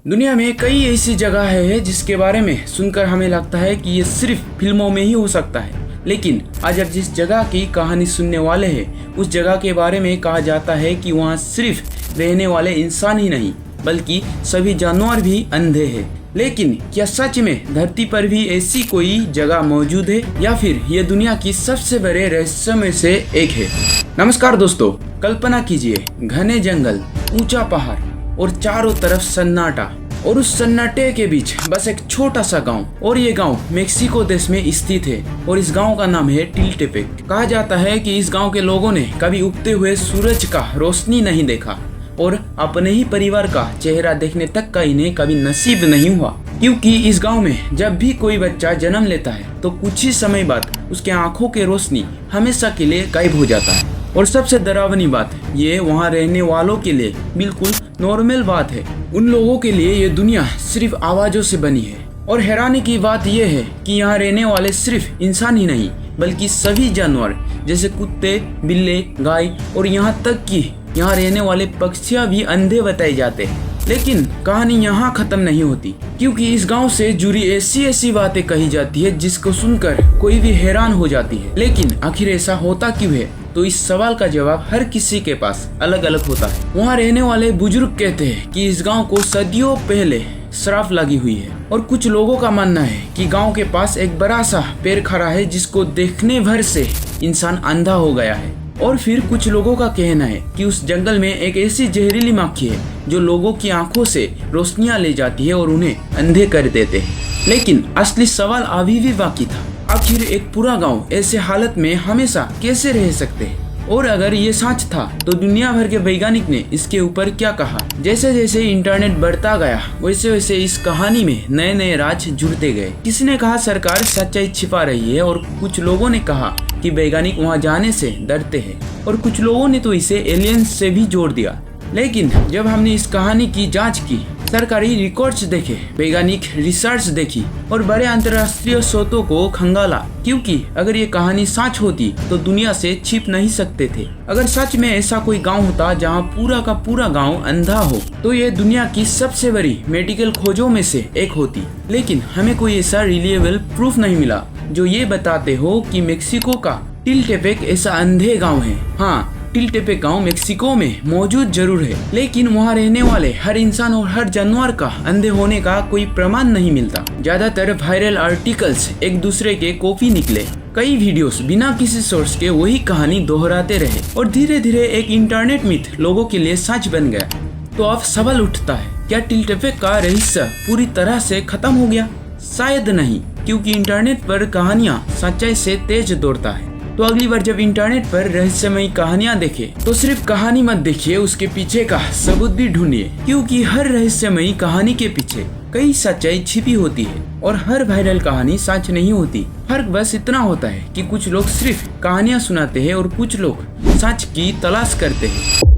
दुनिया में कई ऐसी जगह है जिसके बारे में सुनकर हमें लगता है कि ये सिर्फ फिल्मों में ही हो सकता है, लेकिन आज आप जिस जगह की कहानी सुनने वाले हैं उस जगह के बारे में कहा जाता है कि वहाँ सिर्फ रहने वाले इंसान ही नहीं बल्कि सभी जानवर भी अंधे हैं। लेकिन क्या सच में धरती पर भी ऐसी कोई जगह मौजूद है या फिर ये दुनिया की सबसे बड़े रहस्यों में से एक है। नमस्कार दोस्तों, कल्पना कीजिए घने जंगल, ऊंचा पहाड़ और चारों तरफ सन्नाटा, और उस सन्नाटे के बीच बस एक छोटा सा गांव। और ये गांव मेक्सिको देश में स्थित है और इस गांव का नाम है टिल्टेपेक। कहा जाता है कि इस गांव के लोगों ने कभी उगते हुए सूरज का रोशनी नहीं देखा और अपने ही परिवार का चेहरा देखने तक का इन्हें कभी नसीब नहीं हुआ, क्योंकि इस गांव में जब भी कोई बच्चा जन्म लेता है तो कुछ ही समय बाद उसके आंखों की रोशनी हमेशा के लिए गायब हो जाता है। और सबसे डरावनी बात, ये वहाँ रहने वालों के लिए बिल्कुल नॉर्मल बात है। उन लोगों के लिए ये दुनिया सिर्फ आवाजों से बनी है। और हैरानी की बात यह है कि यहाँ रहने वाले सिर्फ इंसान ही नहीं बल्कि सभी जानवर, जैसे कुत्ते, बिल्ली, गाय और यहाँ तक कि यहाँ रहने वाले पक्षियाँ भी अंधे बताए जाते हैं। लेकिन कहानी यहाँ खत्म नहीं होती, क्योंकि इस गांव से जुड़ी ऐसी बातें कही जाती है जिसको सुनकर कोई भी हैरान हो जाती है। लेकिन आखिर ऐसा होता क्यों है? तो इस सवाल का जवाब हर किसी के पास अलग अलग होता है। वहाँ रहने वाले बुजुर्ग कहते हैं कि इस गांव को सदियों पहले श्राप लगी हुई है, और कुछ लोगों का मानना है कि गांव के पास एक बड़ा सा पेड़ खड़ा है जिसको देखने भर से इंसान अंधा हो गया है। और फिर कुछ लोगों का कहना है कि उस जंगल में एक ऐसी जहरीली मक्खी है जो लोगों की आंखों से रोशनियां ले जाती है और उन्हें अंधे कर देते हैं। लेकिन असली सवाल अभी भी बाकी था, आखिर एक पूरा गांव ऐसे हालत में हमेशा कैसे रह सकते हैं? और अगर ये सच था तो दुनिया भर के वैज्ञानिक ने इसके ऊपर क्या कहा? जैसे जैसे इंटरनेट बढ़ता गया वैसे वैसे इस कहानी में नए नए राज जुड़ते गए। किसी ने कहा सरकार सच्चाई छिपा रही है, और कुछ लोगों ने कहा कि वैज्ञानिक वहाँ जाने से डरते हैं, और कुछ लोगों ने तो इसे एलियंस से भी जोड़ दिया। लेकिन जब हमने इस कहानी की जांच की, सरकारी रिकॉर्ड्स देखे, वैज्ञानिक रिसर्च देखी और बड़े अंतर्राष्ट्रीय स्रोतों को खंगाला, क्योंकि अगर ये कहानी सच होती तो दुनिया से छिप नहीं सकते थे। अगर सच में ऐसा कोई गांव होता जहां पूरा का पूरा गांव अंधा हो तो ये दुनिया की सबसे बड़ी मेडिकल खोजों में से एक होती। लेकिन हमें कोई ऐसा रिलायबल प्रूफ नहीं मिला जो ये बताते हो कि मेक्सिको का टिल्टेपेक ऐसा अंधे गाँव है। हाँ, टिल्टेपेक गांव मेक्सिको में मौजूद जरूर है, लेकिन वहाँ रहने वाले हर इंसान और हर जानवर का अंधे होने का कोई प्रमाण नहीं मिलता। ज्यादातर वायरल आर्टिकल्स एक दूसरे के कॉपी निकले। कई वीडियोस बिना किसी सोर्स के वही कहानी दोहराते रहे और धीरे धीरे एक इंटरनेट मिथ लोगों के लिए सच बन गया। तो अब सवाल उठता है, क्या टिल्टेपेक का रहस्य पूरी तरह से खत्म हो गया? शायद नहीं, क्योंकि इंटरनेट पर कहानियाँ सच्चाई से तेज दौड़ता है। तो अगली बार जब इंटरनेट पर रहस्यमयी कहानियां देखें तो सिर्फ कहानी मत देखिए, उसके पीछे का सबूत भी ढूंढिए, क्योंकि हर रहस्यमयी कहानी के पीछे कई सच्चाई छिपी होती है और हर वायरल कहानी सच नहीं होती। फर्क बस इतना होता है कि कुछ लोग सिर्फ कहानियां सुनाते हैं और कुछ लोग सच की तलाश करते हैं।